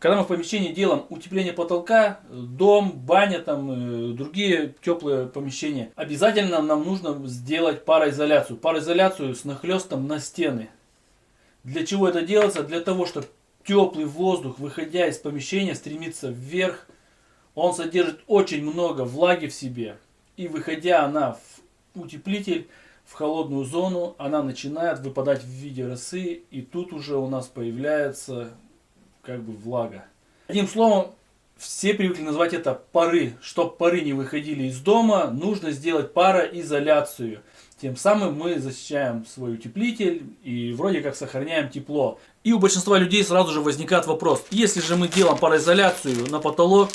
Когда мы в помещении делаем утепление потолка, дом, баня, другие теплые помещения, обязательно нам нужно сделать пароизоляцию. Пароизоляцию с нахлестом на стены. Для чего это делается? Для того, чтобы теплый воздух, выходя из помещения, стремится вверх. Он содержит очень много влаги в себе. И выходя она в утеплитель, в холодную зону, она начинает выпадать в виде росы. И тут уже у нас появляется влага. Одним словом, все привыкли называть это пары. Чтобы пары не выходили из дома, нужно сделать пароизоляцию. Тем самым мы защищаем свой утеплитель и вроде как сохраняем тепло. И у большинства людей сразу же возникает вопрос. Если же мы делаем пароизоляцию на потолок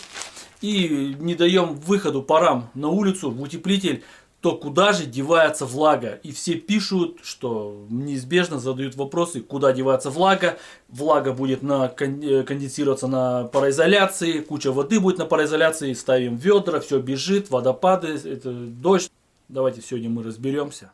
и не даем выходу парам на улицу, в утеплитель, то куда же девается влага? И все пишут, что неизбежно задают вопросы, куда девается влага. Влага будет конденсироваться на пароизоляции, куча воды будет на пароизоляции, ставим ведра, все бежит, водопады, это дождь. Давайте сегодня мы разберемся.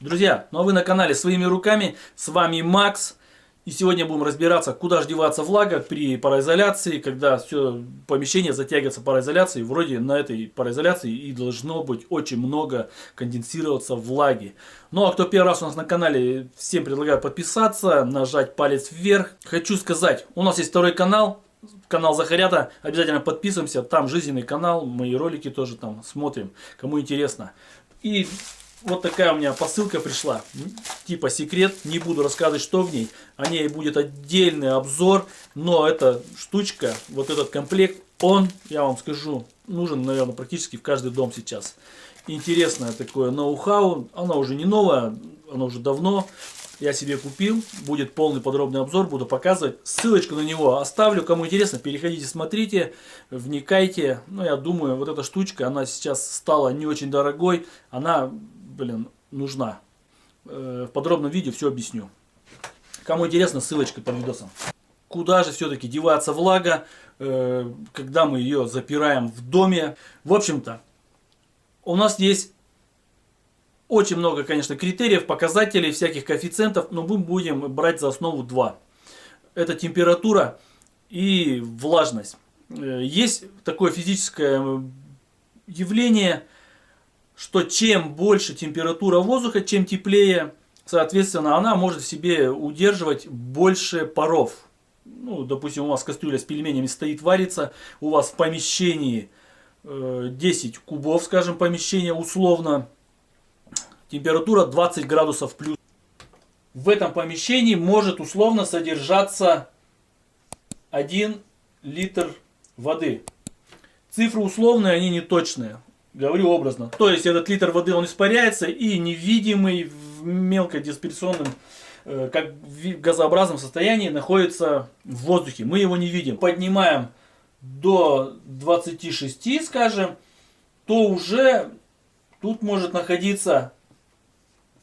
Друзья, ну а вы на канале Своими руками, с вами Макс. И сегодня будем разбираться, куда же девается влага при пароизоляции, когда все помещение затягивается пароизоляцией. Вроде на этой пароизоляции и должно быть очень много конденсироваться влаги. Ну а кто первый раз у нас на канале, всем предлагаю подписаться, нажать палец вверх. Хочу сказать, у нас есть второй канал. Канал Захарята, обязательно подписываемся, там жизненный канал, мои ролики тоже там смотрим, кому интересно. И вот такая у меня посылка пришла, типа секрет, не буду рассказывать, что в ней. О ней будет отдельный обзор, но эта штучка, вот этот комплект, он, я вам скажу, нужен, наверное, практически в каждый дом сейчас. Интересное такое ноу-хау, она уже не новая, она уже давно. Я себе купил, будет полный подробный обзор, буду показывать. Ссылочку на него оставлю, кому интересно, переходите, смотрите, вникайте. Ну, я думаю, вот эта штучка, она сейчас стала не очень дорогой, она, нужна. В подробном видео все объясню. Кому интересно, ссылочка под видосом. Куда же все-таки девается влага, когда мы ее запираем в доме? В общем-то, у нас есть очень много, конечно, критериев, показателей, всяких коэффициентов, но мы будем брать за основу два. Это температура и влажность. Есть такое физическое явление, что чем больше температура воздуха, чем теплее, соответственно, она может в себе удерживать больше паров. Ну, допустим, у вас кастрюля с пельменями стоит, варится, у вас в помещении 10 кубов, скажем, помещение условно, температура 20 градусов плюс. В этом помещении может условно содержаться 1 литр воды. Цифры условные, они не точные. Говорю образно. То есть этот литр воды он испаряется и невидимый в мелкодисперсионном, как в газообразном состоянии находится в воздухе. Мы его не видим. Поднимаем до 26, скажем, то уже тут может находиться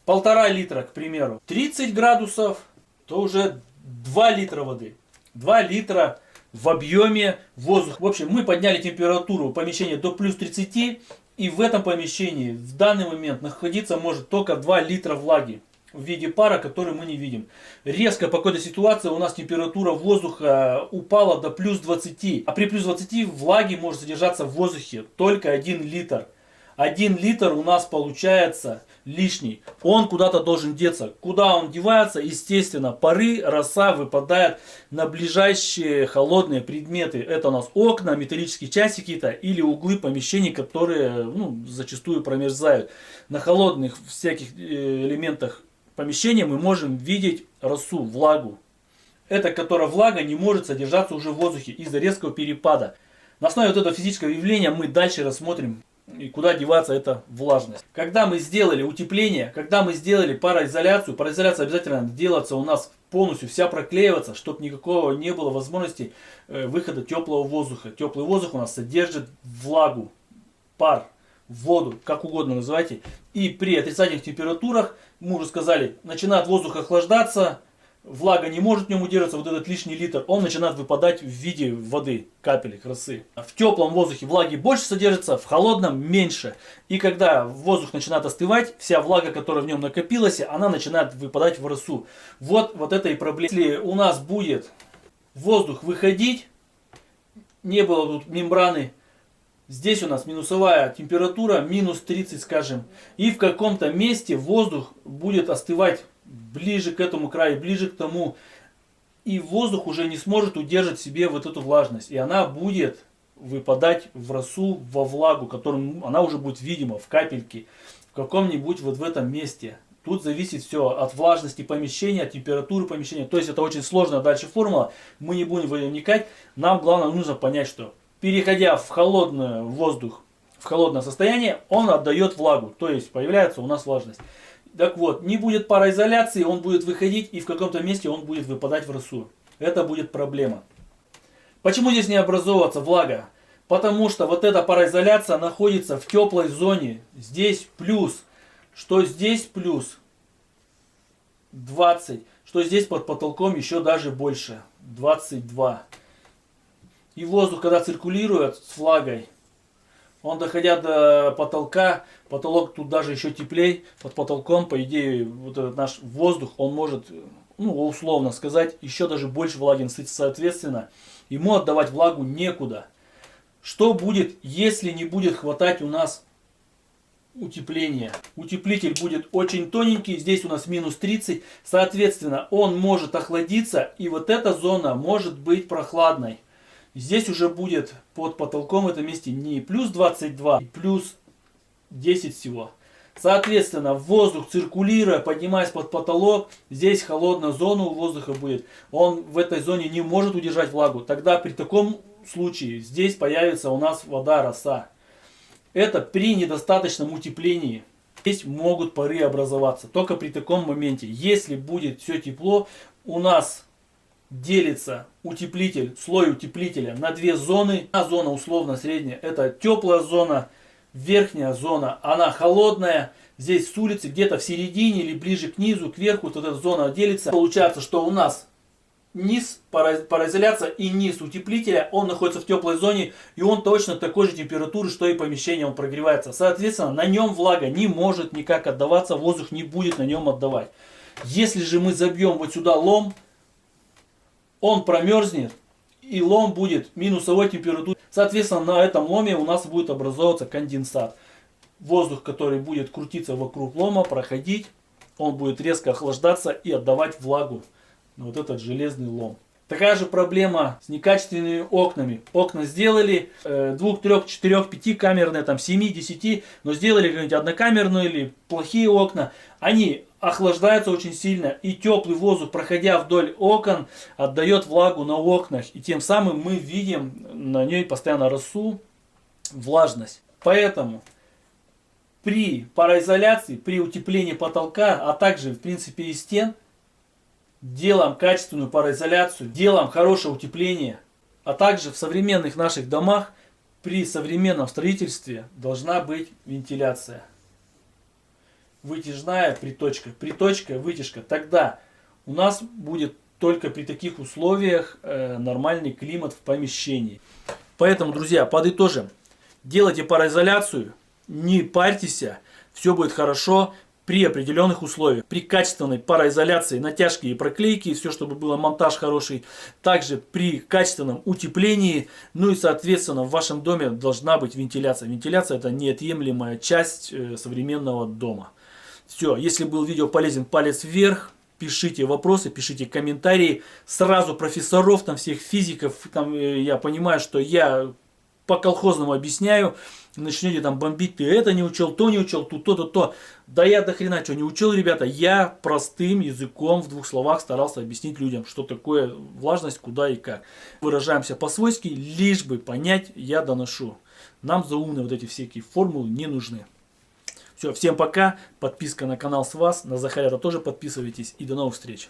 1,5 литра, к примеру. 30 градусов, то уже 2 литра воды. 2 литра в объеме воздуха. В общем, мы подняли температуру помещения до плюс 30. И в этом помещении в данный момент находиться может только 2 литра влаги в виде пара, который мы не видим. Резко по какой-то ситуации у нас температура воздуха упала до плюс 20. А при плюс 20 влаги может содержаться в воздухе только 1 литр. 1 литр у нас получается лишний. Он куда-то должен деться. Куда он девается? Естественно, пары, роса выпадает на ближайшие холодные предметы. Это у нас окна, металлические части какие-то или углы помещений, которые зачастую промерзают. На холодных всяких элементах помещения мы можем видеть росу, влагу. Это которая влага не может содержаться уже в воздухе из-за резкого перепада. На основе вот этого физического явления мы дальше рассмотрим, и куда деваться эта влажность. Когда мы сделали утепление, когда мы сделали пароизоляцию, пароизоляция обязательно делаться у нас полностью, вся проклеиваться, чтобы никакого не было возможности выхода теплого воздуха. Теплый воздух у нас содержит влагу, пар, воду, как угодно называйте. И при отрицательных температурах, мы уже сказали, начинает воздух охлаждаться, влага не может в нем удерживаться, вот этот лишний литр, он начинает выпадать в виде воды, капелек, росы. В теплом воздухе влаги больше содержится, в холодном меньше. И когда воздух начинает остывать, вся влага, которая в нем накопилась, она начинает выпадать в росу. Вот это и проблема. Если у нас будет воздух выходить, не было тут мембраны, здесь у нас минусовая температура, минус 30, скажем, и в каком-то месте воздух будет остывать ближе к этому краю, ближе к тому, и воздух уже не сможет удержать себе вот эту влажность, и она будет выпадать в росу, во влагу, которую она уже будет видима в капельке, в каком-нибудь вот в этом месте. Тут зависит все от влажности помещения, от температуры помещения. То есть это очень сложная дальше формула. Мы не будем в нее вникать. Нам главное нужно понять, что переходя в холодный воздух, в холодное состояние, он отдает влагу. То есть появляется у нас влажность. Так вот, не будет пароизоляции, он будет выходить и в каком-то месте он будет выпадать в росу. Это будет проблема. Почему здесь не образовывается влага? Потому что вот эта пароизоляция находится в теплой зоне. Здесь плюс. Что здесь плюс 20, что здесь под потолком еще даже больше, 22. И воздух, когда циркулирует с влагой, он, доходя до потолка, потолок тут даже еще теплей, под потолком, по идее, вот этот наш воздух, он может, ну, условно сказать, еще даже больше влаги насытить, соответственно, ему отдавать влагу некуда. Что будет, если не будет хватать у нас утепление? Утеплитель будет очень тоненький, здесь у нас минус 30, соответственно, он может охладиться, и вот эта зона может быть прохладной. Здесь уже будет под потолком в этом месте не плюс 22, а плюс 10 всего. Соответственно, воздух, циркулируя, поднимаясь под потолок, здесь холодная зона у воздуха будет. Он в этой зоне не может удержать влагу. Тогда при таком случае здесь появится у нас вода, роса. Это при недостаточном утеплении. Здесь могут пары образоваться. Только при таком моменте. Если будет все тепло, у нас делится утеплитель, слой утеплителя на две зоны. Одна зона условно средняя, это теплая зона. Верхняя зона, она холодная. Здесь с улицы где-то в середине или ближе к низу, к верху, вот эта зона делится. Получается, что у нас низ, пароизоляция и низ утеплителя, он находится в теплой зоне, и он точно такой же температуры, что и помещение, он прогревается. Соответственно, на нем влага не может никак отдаваться, воздух не будет на нем отдавать. Если же мы забьем вот сюда лом, он промерзнет, и лом будет минусовой температуры. Соответственно, на этом ломе у нас будет образовываться конденсат. Воздух, который будет крутиться вокруг лома, проходить, он будет резко охлаждаться и отдавать влагу на вот этот железный лом. Такая же проблема с некачественными окнами. Окна сделали 2, 3, 4, 5 камерные, там 7, 10, но сделали какие-нибудь однокамерные или плохие окна. Они охлаждаются очень сильно, и теплый воздух, проходя вдоль окон, отдает влагу на окнах. И тем самым мы видим на ней постоянно росу, влажность. Поэтому при пароизоляции, при утеплении потолка, а также в принципе и стен, делаем качественную пароизоляцию, делаем хорошее утепление, а также в современных наших домах при современном строительстве должна быть вентиляция. Вытяжная приточка, приточка, вытяжка. Тогда у нас будет только при таких условиях нормальный климат в помещении. Поэтому, друзья, подытожим. Делайте пароизоляцию, не парьтесь, все будет хорошо. При определенных условиях, при качественной пароизоляции, натяжке и проклейке, все, чтобы был монтаж хороший, также при качественном утеплении, ну и соответственно в вашем доме должна быть вентиляция. Вентиляция — это неотъемлемая часть современного дома. Все, если был видео полезен, палец вверх, пишите вопросы, пишите комментарии, сразу профессоров, там всех физиков, там я понимаю, что я по колхозному объясняю, начнете там бомбить, ты это не учел, то не учел, тут то, то. Да я до хрена что не учел, ребята. Я простым языком в 2 словах старался объяснить людям, что такое влажность, куда и как. Выражаемся по-свойски, лишь бы понять, я доношу. Нам заумные вот эти всякие формулы не нужны. Все, всем пока. Подписка на канал с вас. На Захарята тоже подписывайтесь. И до новых встреч.